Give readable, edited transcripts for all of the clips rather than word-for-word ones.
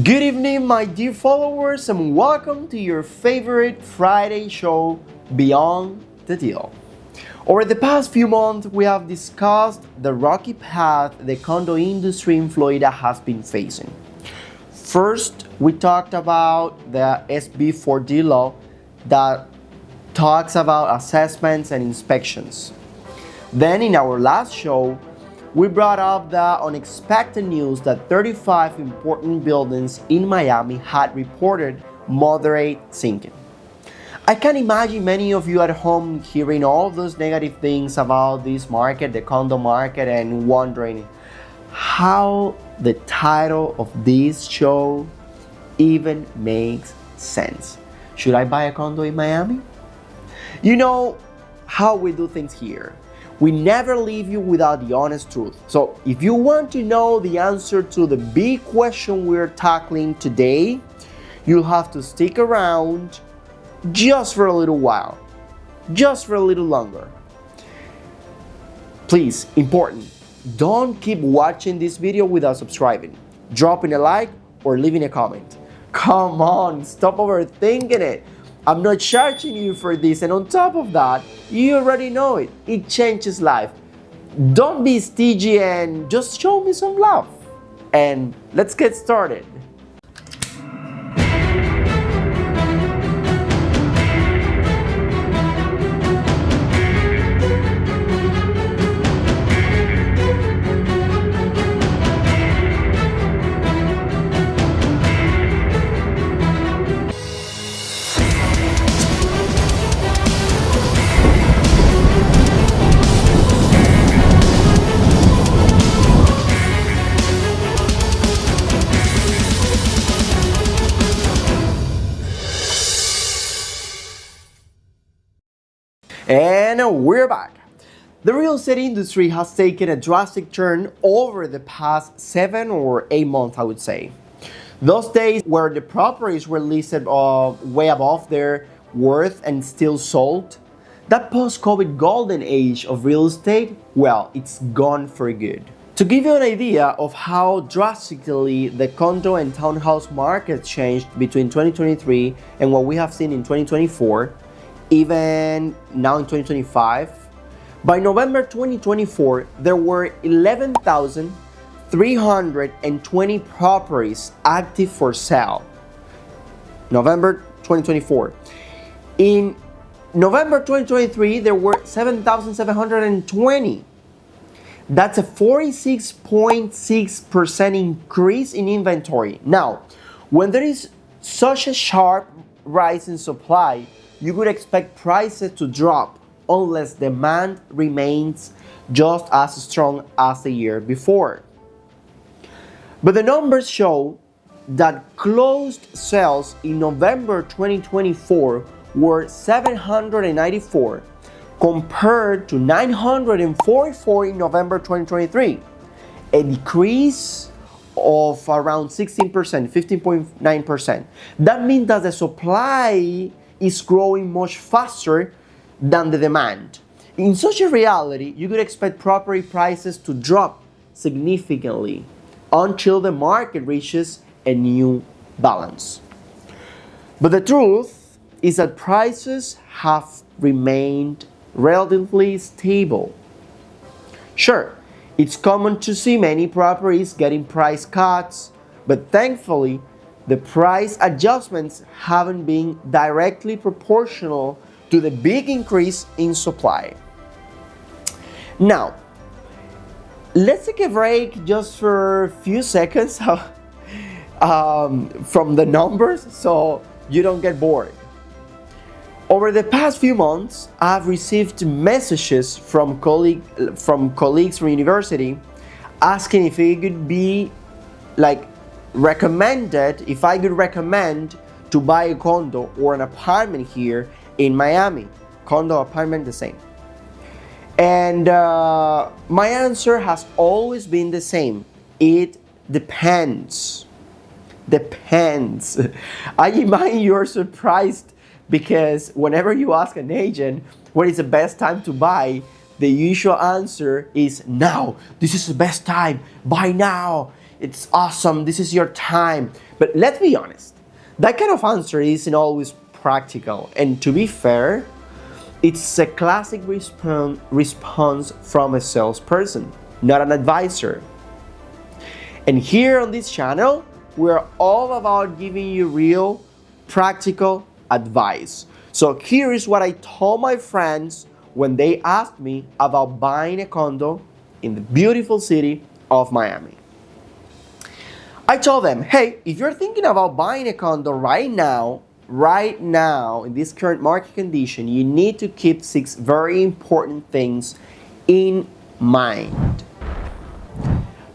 Good evening, my dear followers, and welcome to your favorite Friday show, Beyond the Deal. Over the past few months, we have discussed the rocky path the condo industry in Florida has been facing. First, we talked about the SB4D law that talks about assessments and inspections. Then, in our last show, we brought up the unexpected news that 35 important buildings in Miami had reported moderate sinking. I can imagine many of you at home hearing all those negative things about this market, the condo market, and wondering how the title of this show even makes sense. Should I buy a condo in Miami? You know how we do things here. We never leave you without the honest truth. So if you want to know the answer to the big question we're tackling today, you'll have to stick around just for a little while, just for a little longer. Please, important, don't keep watching this video without subscribing, dropping a like, or leaving a comment. Come on, stop overthinking it. I'm not charging you for this, and on top of that, you already know it. It changes life. Don't be stingy and just show me some love. And let's get started. And we're back. The real estate industry has taken a drastic turn over the past 7 or 8 months, I would say. Those days where the properties were listed way above their worth and still sold, that post-COVID golden age of real estate, well, it's gone for good. To give you an idea of how drastically the condo and townhouse market changed between 2023 and what we have seen in 2024, even now in 2025, by November 2024, there were 11,320 properties active for sale. November 2024. In November 2023, there were 7,720. That's a 46.6% increase in inventory. Now, when there is such a sharp rise in supply, you could expect prices to drop unless demand remains just as strong as the year before. But the numbers show that closed sales in November 2024 were 794 compared to 944 in November 2023, a decrease of around 16%, 15.9%. That means that the supply is growing much faster than the demand. In such a reality, you could expect property prices to drop significantly until the market reaches a new balance. But the truth is that prices have remained relatively stable. Sure, it's common to see many properties getting price cuts, but thankfully, the price adjustments haven't been directly proportional to the big increase in supply. Now, let's take a break just for a few seconds from the numbers so you don't get bored. Over the past few months, I've received messages from colleagues from university asking if it could be if I could recommend to buy a condo or an apartment here in Miami. Condo, apartment, the same. And my answer has always been the same. It depends. Depends. I imagine you're surprised because whenever you ask an agent when is the best time to buy, the usual answer is now. This is the best time. Buy now. it's awesome, this is your time. But let's be honest, that kind of answer isn't always practical. And to be fair, it's a classic response from a salesperson, not an advisor. And here on this channel, we're all about giving you real, practical advice. So here is what I told my friends when they asked me about buying a condo in the beautiful city of Miami. I told them, hey, if you're thinking about buying a condo right now, in this current market condition, you need to keep 6 very important things in mind.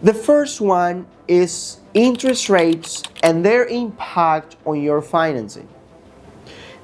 The first one is interest rates and their impact on your financing.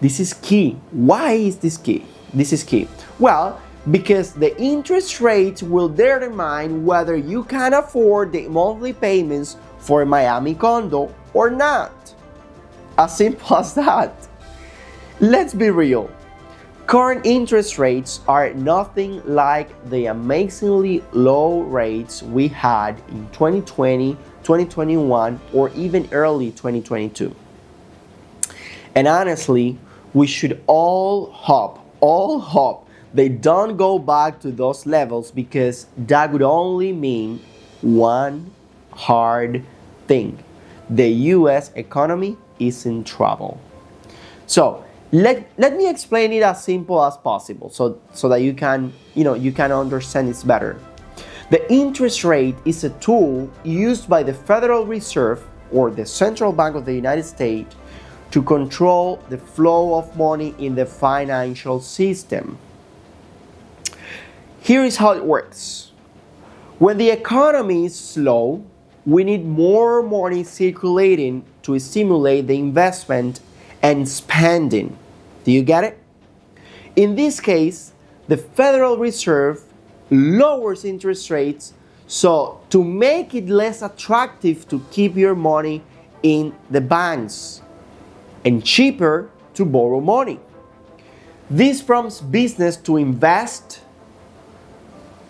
This is key. Why is this key? This is key. Well, because the interest rates will determine whether you can afford the monthly payments for a Miami condo or not. As simple as that. Let's be real. Current interest rates are nothing like the amazingly low rates we had in 2020, 2021, or even early 2022. And honestly, we should all hope they don't go back to those levels, because that would only mean one hard thing. The US economy is in trouble. So let me explain it as simple as possible so that you can understand it better. The interest rate is a tool used by the Federal Reserve, or the Central Bank of the United States, to control the flow of money in the financial system. Here is how it works. When the economy is slow, we need more money circulating to stimulate the investment and spending. Do you get it? In this case, the Federal Reserve lowers interest rates so to make it less attractive to keep your money in the banks and cheaper to borrow money. This prompts business to invest,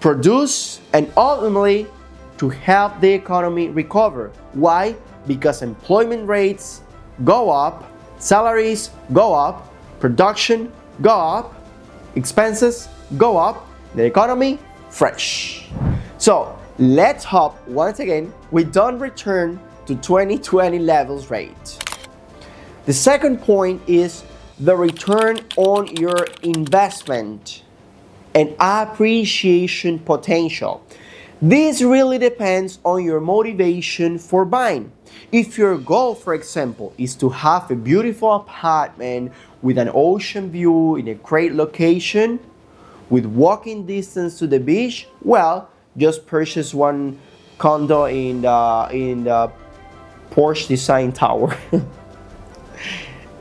produce, and ultimately to help the economy recover. Why? Because employment rates go up, salaries go up, production go up, expenses go up, the economy fresh. So let's hope once again we don't return to 2020 levels rate. The second point is the return on your investment and appreciation potential. This really depends on your motivation for buying. If your goal, for example, is to have a beautiful apartment with an ocean view in a great location, with walking distance to the beach, well, just purchase one condo in the Porsche Design Tower.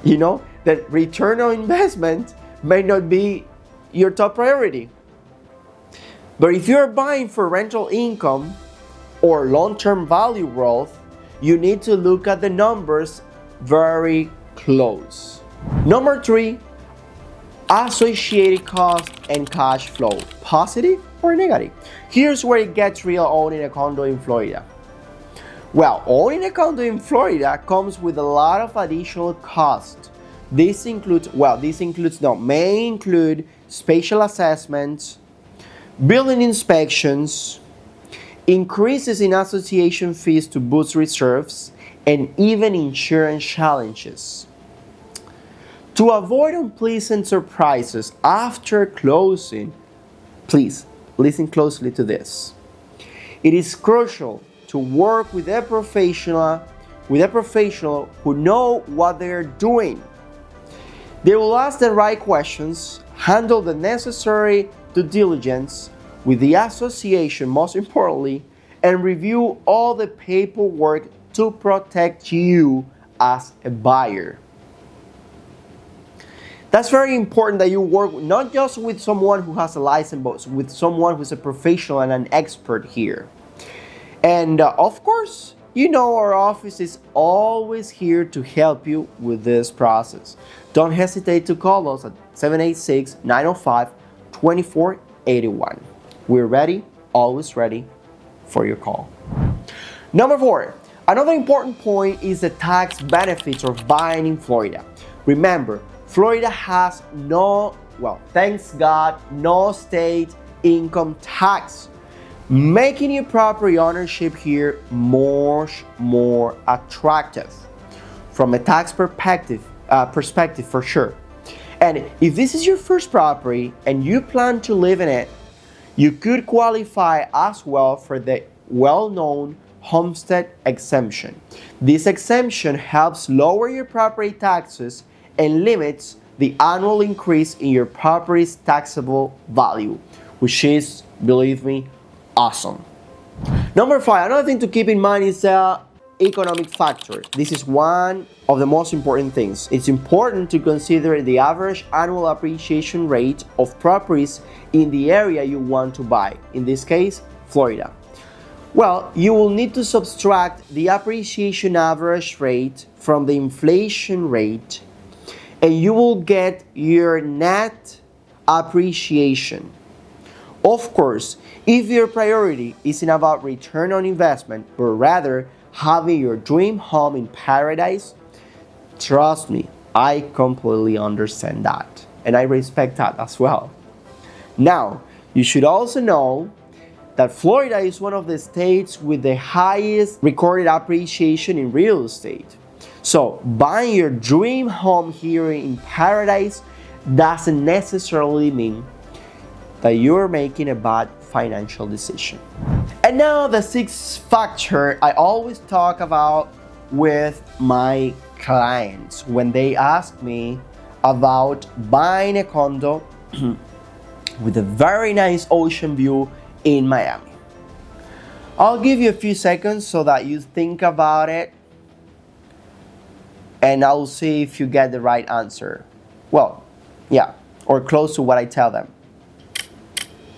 You know, that return on investment may not be your top priority. But if you're buying for rental income or long-term value growth, you need to look at the numbers very close. Number 3, associated cost and cash flow, positive or negative. Here's where it gets real owning a condo in Florida. Well, owning a condo in Florida comes with a lot of additional costs. May include spatial assessments, building inspections, increases in association fees to boost reserves, and even insurance challenges. To avoid unpleasant surprises after closing, please listen closely to this. It is crucial to work with a professional who know what they're doing. They will ask the right questions, handle the necessary due diligence with the association, most importantly, and review all the paperwork to protect you as a buyer. That's very important that you work not just with someone who has a license, but with someone who's a professional and an expert here. And of course, you know our office is always here to help you with this process. Don't hesitate to call us at 786-905-2481. We're ready, always ready for your call. Number 4, another important point is the tax benefits of buying in Florida. Remember, Florida has thanks God, no state income tax, making your property ownership here much more attractive from a tax perspective for sure. And if this is your first property and you plan to live in it, you could qualify as well for the well-known homestead exemption. This exemption helps lower your property taxes and limits the annual increase in your property's taxable value, which is, believe me, awesome. Number 5, another thing to keep in mind is the economic factor. This is one of the most important things. It's important to consider the average annual appreciation rate of properties in the area you want to buy, in this case, Florida. Well, you will need to subtract the appreciation average rate from the inflation rate, and you will get your net appreciation. Of course, if your priority isn't about return on investment, but rather having your dream home in paradise, trust me, I completely understand that. And I respect that as well. Now, you should also know that Florida is one of the states with the highest recorded appreciation in real estate. So, buying your dream home here in paradise doesn't necessarily mean that you're making a bad financial decision. And now the 6th factor I always talk about with my clients when they ask me about buying a condo with a very nice ocean view in Miami. I'll give you a few seconds so that you think about it, and I'll see if you get the right answer. Well, yeah, or close to what I tell them.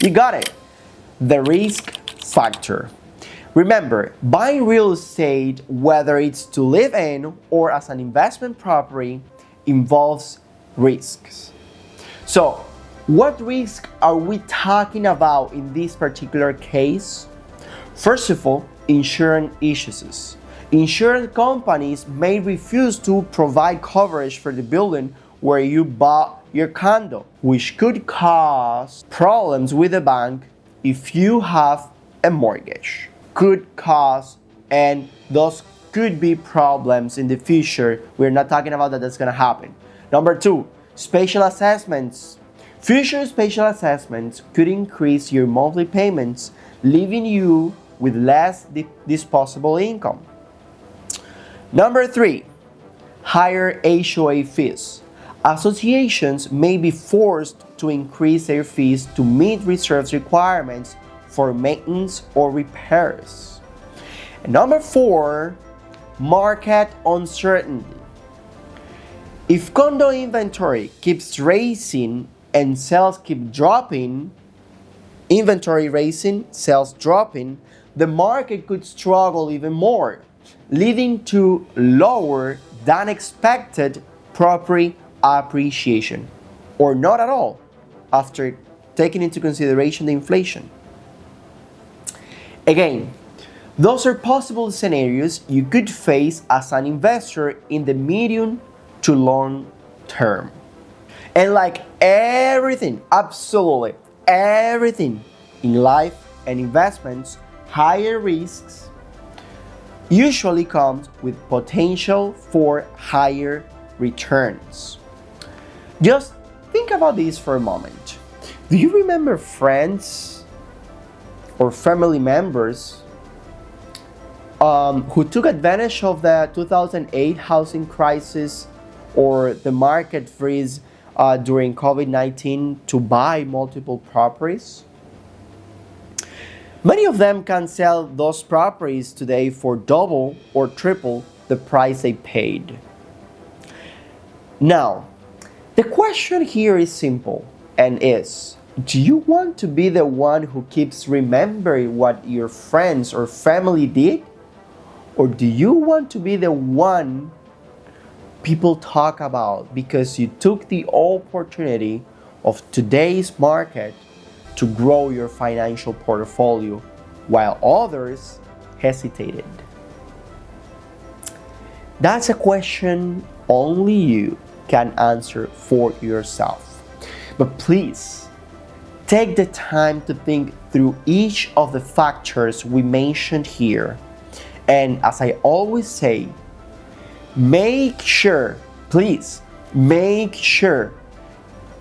You got it. The risk factor. Remember, buying real estate, whether it's to live in or as an investment property, involves risks. So, what risk are we talking about in this particular case? First of all, insurance issues. Insurance companies may refuse to provide coverage for the building where you bought your condo, which could cause problems with the bank if you have a mortgage. And those could be problems in the future. We're not talking about that, that's gonna happen. Number 2, spatial assessments. Future spatial assessments could increase your monthly payments, leaving you with less disposable income. Number 3, higher HOA fees. Associations may be forced to increase their fees to meet reserves requirements for maintenance or repairs. And number 4, market uncertainty. If condo inventory keeps rising and sales keep dropping, inventory rising, sales dropping, the market could struggle even more, leading to lower than expected property appreciation, or not at all, after taking into consideration the inflation. Again, those are possible scenarios you could face as an investor in the medium to long term. And like everything, absolutely everything in life and investments, higher risks usually comes with potential for higher returns. Just think about this for a moment. Do you remember friends or family members who took advantage of the 2008 housing crisis or the market freeze during COVID-19 to buy multiple properties? Many of them can sell those properties today for double or triple the price they paid. Now, the question here is simple and is, do you want to be the one who keeps remembering what your friends or family did? Or do you want to be the one people talk about because you took the opportunity of today's market to grow your financial portfolio while others hesitated? That's a question only you can answer for yourself. But please, take the time to think through each of the factors we mentioned here. And as I always say, make sure, please, make sure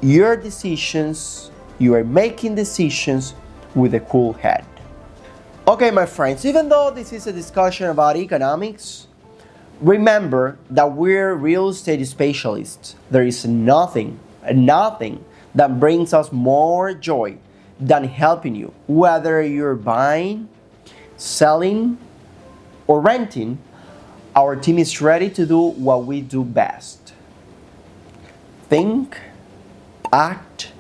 your decisions, you are making decisions with a cool head. Okay, my friends, even though this is a discussion about economics, remember that we're real estate specialists. There is nothing that brings us more joy than helping you, whether you're buying, selling, or renting. Our team is ready to do what we do best: think, act,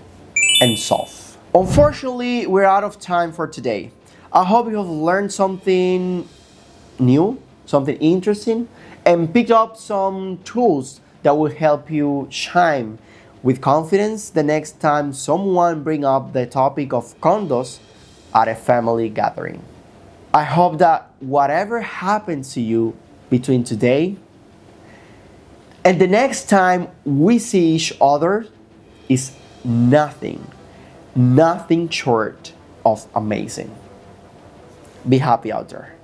and solve. Unfortunately, we're out of time for today. I hope you have learned something new, something interesting, and picked up some tools that will help you shine with confidence the next time someone bring up the topic of condos at a family gathering. I hope that whatever happens to you between today and the next time we see each other is nothing short of amazing. Be happy out there.